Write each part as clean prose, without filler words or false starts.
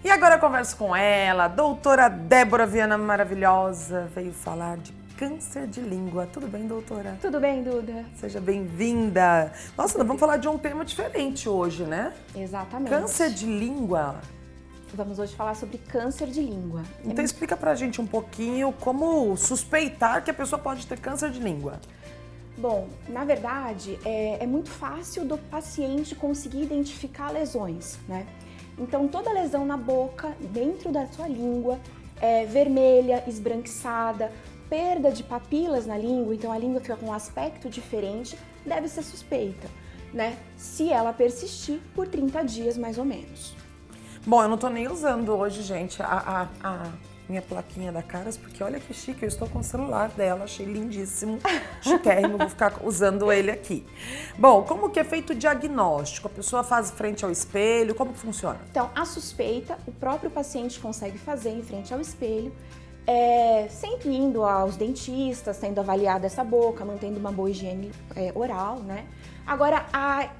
E agora eu converso com ela, doutora Débora Viana maravilhosa, veio falar de câncer de língua. Tudo bem, doutora? Tudo bem, Duda? Seja bem-vinda. Nossa, nós vamos falar de um tema diferente hoje, né? Exatamente. Câncer de língua. Vamos hoje falar sobre câncer de língua. Então explica pra gente um pouquinho como suspeitar que a pessoa pode ter câncer de língua. Bom, na verdade, é muito fácil do paciente conseguir identificar lesões, né? Então, toda lesão na boca, dentro da sua língua, vermelha, esbranquiçada, perda de papilas na língua, então a língua fica com um aspecto diferente, deve ser suspeita, né? Se ela persistir por 30 dias, mais ou menos. Bom, eu não tô nem usando hoje, gente, a minha plaquinha da Caras, porque olha que chique, eu estou com o celular dela, achei lindíssimo, chiquérrimo, vou ficar usando ele aqui. Bom, como que é feito o diagnóstico? A pessoa faz frente ao espelho, como que funciona? Então, a suspeita, o próprio paciente consegue fazer em frente ao espelho, sempre indo aos dentistas, sendo avaliada essa boca, mantendo uma boa higiene oral, né? Agora,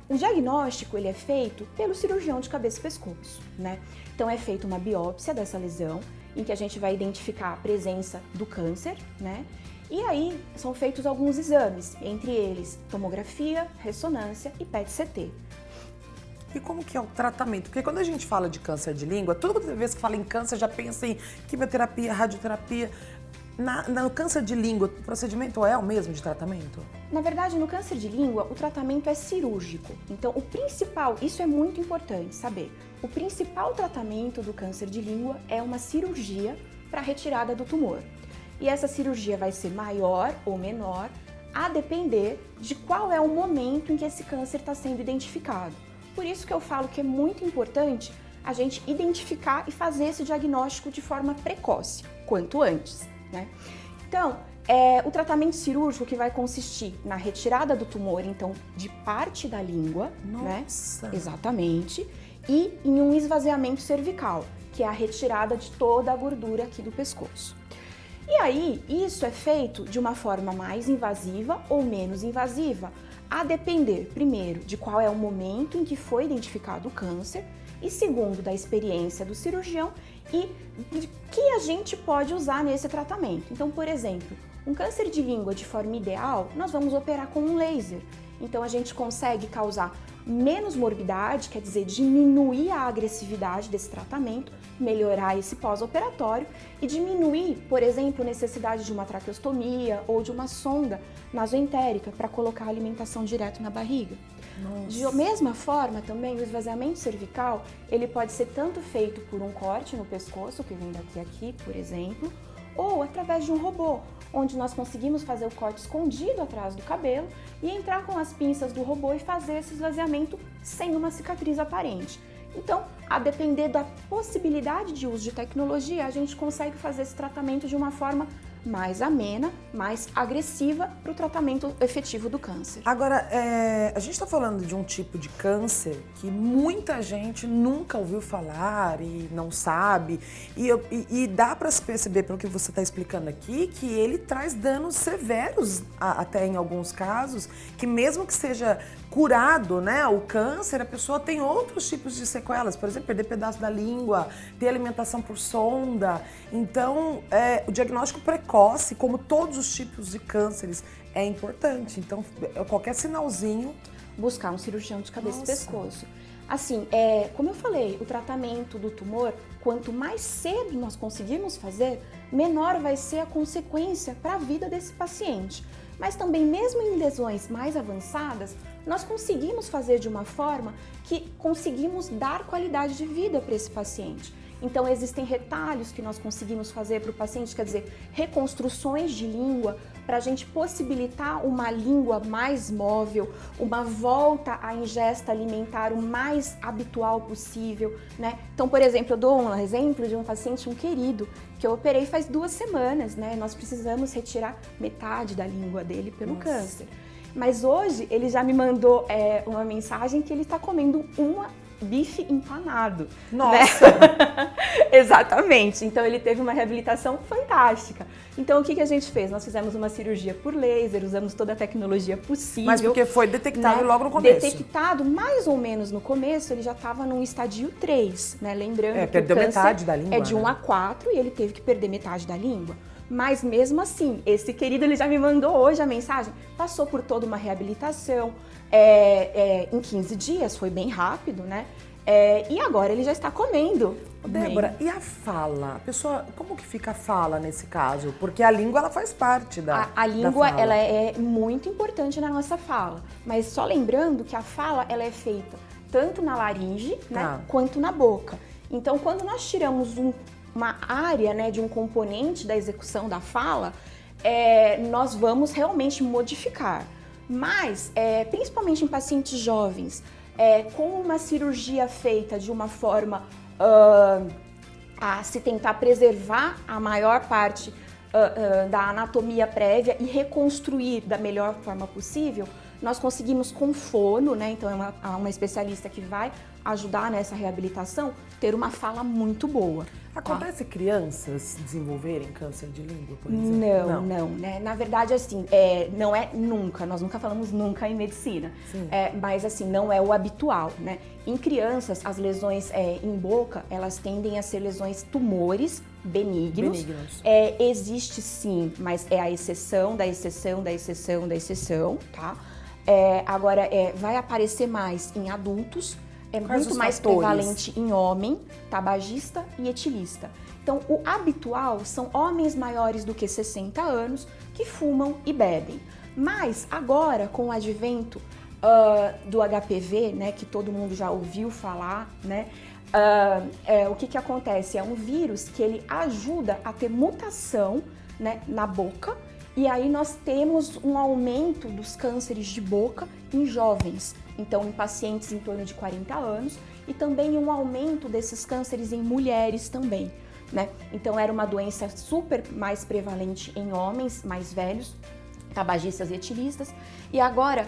o diagnóstico, ele é feito pelo cirurgião de cabeça e pescoço, né? Então, é feita uma biópsia dessa lesão, em que a gente vai identificar a presença do câncer, né? E aí, são feitos alguns exames, entre eles tomografia, ressonância e PET-CT. E como que é o tratamento? Porque quando a gente fala de câncer de língua, toda vez que fala em câncer, já pensa em quimioterapia, radioterapia. No câncer de língua, o procedimento é o mesmo de tratamento? Na verdade, no câncer de língua, o tratamento é cirúrgico. Então, o principal, isso é muito importante saber, o principal tratamento do câncer de língua é uma cirurgia para retirada do tumor. E essa cirurgia vai ser maior ou menor, a depender de qual é o momento em que esse câncer está sendo identificado. Por isso que eu falo que é muito importante a gente identificar e fazer esse diagnóstico de forma precoce, quanto antes, né? Então, o tratamento cirúrgico que vai consistir na retirada do tumor, então, de parte da língua, Nossa. né? Exatamente, e em um esvaziamento cervical, que é a retirada de toda a gordura aqui do pescoço. E aí, isso é feito de uma forma mais invasiva ou menos invasiva, a depender, primeiro, de qual é o momento em que foi identificado o câncer e, segundo, da experiência do cirurgião e de que a gente pode usar nesse tratamento. Então, por exemplo, um câncer de língua de forma ideal, nós vamos operar com um laser. Então, a gente consegue causar menos morbidade, quer dizer, diminuir a agressividade desse tratamento, melhorar esse pós-operatório e diminuir, por exemplo, a necessidade de uma traqueostomia ou de uma sonda nasoentérica para colocar a alimentação direto na barriga. Nossa. De mesma forma, também, o esvaziamento cervical, ele pode ser tanto feito por um corte no pescoço, que vem daqui a aqui, por exemplo, ou através de um robô, onde nós conseguimos fazer o corte escondido atrás do cabelo e entrar com as pinças do robô e fazer esse esvaziamento sem uma cicatriz aparente. Então, a depender da possibilidade de uso de tecnologia, a gente consegue fazer esse tratamento de uma forma mais amena, mais agressiva para o tratamento efetivo do câncer. Agora, a gente está falando de um tipo de câncer que muita gente nunca ouviu falar e não sabe. E dá para se perceber, pelo que você está explicando aqui, que ele traz danos severos, até em alguns casos, que mesmo que seja curado, né, o câncer, a pessoa tem outros tipos de sequelas. Por exemplo, perder pedaço da língua, ter alimentação por sonda. Então, o diagnóstico precoce, como todos os tipos de cânceres, é importante. Então, qualquer sinalzinho... Buscar um cirurgião de cabeça Nossa. e pescoço. Assim, como eu falei, o tratamento do tumor, quanto mais cedo nós conseguirmos fazer, menor vai ser a consequência para a vida desse paciente. Mas também, mesmo em lesões mais avançadas, nós conseguimos fazer de uma forma que conseguimos dar qualidade de vida para esse paciente. Então, existem retalhos que nós conseguimos fazer para o paciente, quer dizer, reconstruções de língua, para a gente possibilitar uma língua mais móvel, uma volta à ingesta alimentar o mais habitual possível, né? Então, por exemplo, eu dou um exemplo de um paciente, um querido, que eu operei faz 2 semanas, né? Nós precisamos retirar metade da língua dele pelo câncer. Mas hoje ele já me mandou uma mensagem que ele está comendo bife empanado. Nossa! Né? Exatamente. Então ele teve uma reabilitação fantástica. Então o que a gente fez? Nós fizemos uma cirurgia por laser, usamos toda a tecnologia possível. Mas porque foi detectado, né, logo no começo. Detectado mais ou menos no começo, ele já estava num estadio 3, né? Lembrando que perdeu o câncer metade da língua, é de 1 né? a 4 e ele teve que perder metade da língua. Mas mesmo assim, esse querido, ele já me mandou hoje a mensagem, passou por toda uma reabilitação, em 15 dias, foi bem rápido, né? E agora ele já está comendo. Débora, e a fala? A pessoa, como que fica a fala nesse caso? Porque a língua, ela faz parte da A língua, da fala. ela é muito importante na nossa fala. Mas só lembrando que a fala, ela é feita tanto na laringe, né, quanto na boca. Então, quando nós tiramos uma área, né, de um componente da execução da fala, nós vamos realmente modificar. Mas, principalmente em pacientes jovens, com uma cirurgia feita de uma forma a se tentar preservar a maior parte da anatomia prévia e reconstruir da melhor forma possível, nós conseguimos com fono, né? Então é uma especialista que vai ajudar nessa reabilitação, ter uma fala muito boa. Acontece crianças desenvolverem câncer de língua, por exemplo? Não, né? Na verdade, assim, não é nunca, nós nunca falamos nunca em medicina, mas assim, não é o habitual, né? Em crianças, as lesões em boca, elas tendem a ser lesões tumores benignos. Existe sim, mas é a exceção da exceção da exceção da exceção, tá? Agora, vai aparecer mais em adultos, muito mais prevalente em homem, tabagista e etilista. Então, o habitual são homens maiores do que 60 anos que fumam e bebem. Mas agora, com o advento do HPV, né, que todo mundo já ouviu falar, né, o que acontece? É um vírus que ele ajuda a ter mutação, né, na boca, e aí nós temos um aumento dos cânceres de boca em jovens, então em pacientes em torno de 40 anos, e também um aumento desses cânceres em mulheres também, né? Então era uma doença super mais prevalente em homens mais velhos, tabagistas e etilistas, e agora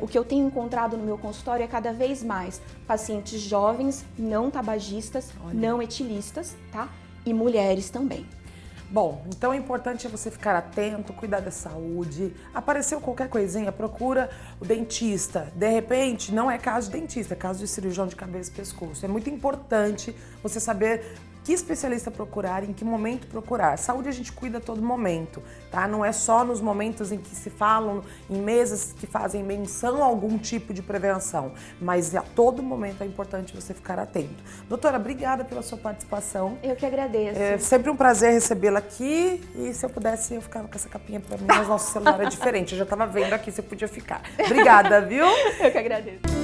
o que eu tenho encontrado no meu consultório é cada vez mais pacientes jovens, não tabagistas, não etilistas, tá? E mulheres também. Bom, então é importante você ficar atento, cuidar da saúde. Apareceu qualquer coisinha, procura o dentista. De repente, não é caso de dentista, é caso de cirurgião de cabeça e pescoço. É muito importante você saber que especialista procurar, em que momento procurar. Saúde a gente cuida a todo momento, tá? Não é só nos momentos em que se falam, em mesas que fazem menção a algum tipo de prevenção, mas a todo momento é importante você ficar atento. Doutora, obrigada pela sua participação. Eu que agradeço. É sempre um prazer recebê-la aqui, e se eu pudesse, eu ficava com essa capinha pra mim, mas nosso celular é diferente, eu já tava vendo aqui se eu podia ficar. Obrigada, viu? Eu que agradeço.